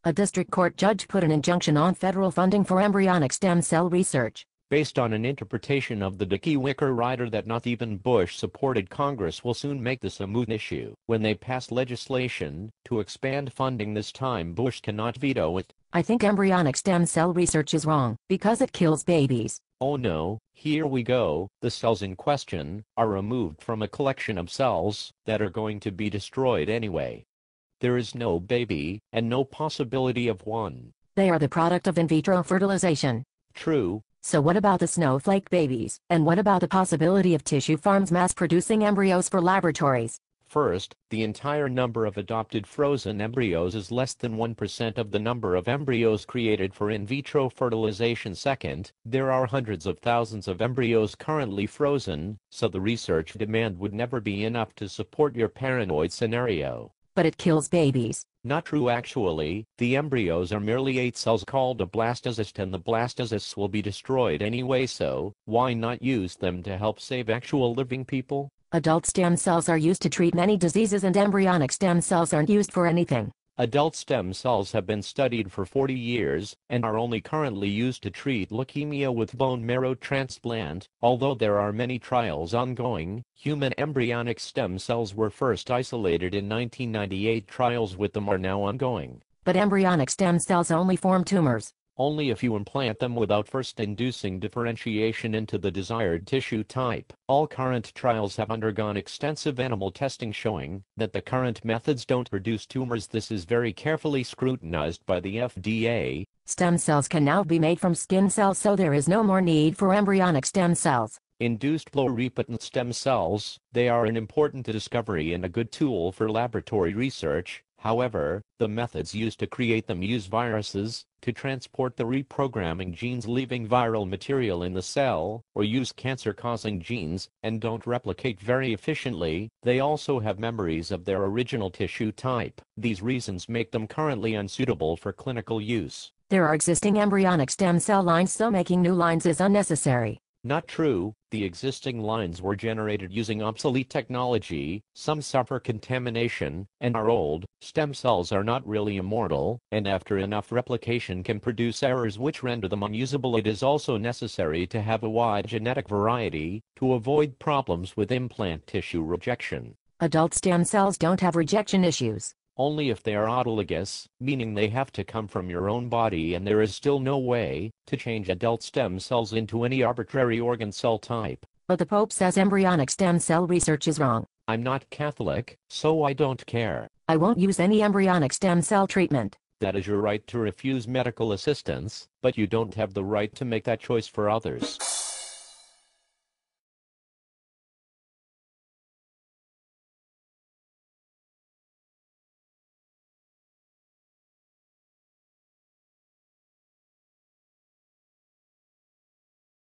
A district court judge put an injunction on federal funding for embryonic stem cell research. Based on an interpretation of the Dickey-Wicker rider that not even Bush-supported Congress will soon make this a moot issue. When they pass legislation to expand funding this time, Bush cannot veto it. I think embryonic stem cell research is wrong, because it kills babies. Oh no, here we go. The cells in question are removed from a collection of cells that are going to be destroyed anyway. There is no baby, and no possibility of one. They are the product of in vitro fertilization. True. So what about the snowflake babies? And what about the possibility of tissue farms mass-producing embryos for laboratories? First, the entire number of adopted frozen embryos is less than 1% of the number of embryos created for in vitro fertilization. Second, there are hundreds of thousands of embryos currently frozen, so the research demand would never be enough to support your paranoid scenario. But it kills babies. Not true actually. The embryos are merely 8 cells called a blastocyst, and the blastocysts will be destroyed anyway, so why not use them to help save actual living people? Adult stem cells are used to treat many diseases, and embryonic stem cells aren't used for anything. Adult stem cells have been studied for 40 years and are only currently used to treat leukemia with bone marrow transplant. Although there are many trials ongoing, human embryonic stem cells were first isolated in 1998. Trials with them are now ongoing. But embryonic stem cells only form tumors. Only if you implant them without first inducing differentiation into the desired tissue type. All current trials have undergone extensive animal testing showing that the current methods don't produce tumors. This is very carefully scrutinized by the FDA. Stem cells can now be made from skin cells, so there is no more need for embryonic stem cells. Induced pluripotent stem cells, they are an important discovery and a good tool for laboratory research. However, the methods used to create them use viruses to transport the reprogramming genes, leaving viral material in the cell, or use cancer-causing genes, and don't replicate very efficiently. They also have memories of their original tissue type. These reasons make them currently unsuitable for clinical use. There are existing embryonic stem cell lines, so making new lines is unnecessary. Not true. The existing lines were generated using obsolete technology, some suffer contamination, and are old. Stem cells are not really immortal, and after enough replication can produce errors which render them unusable. It is also necessary to have a wide genetic variety to avoid problems with implant tissue rejection. Adult stem cells don't have rejection issues. Only if they are autologous, meaning they have to come from your own body, and there is still no way to change adult stem cells into any arbitrary organ cell type. But the Pope says embryonic stem cell research is wrong. I'm not Catholic, so I don't care. I won't use any embryonic stem cell treatment. That is your right to refuse medical assistance, but you don't have the right to make that choice for others.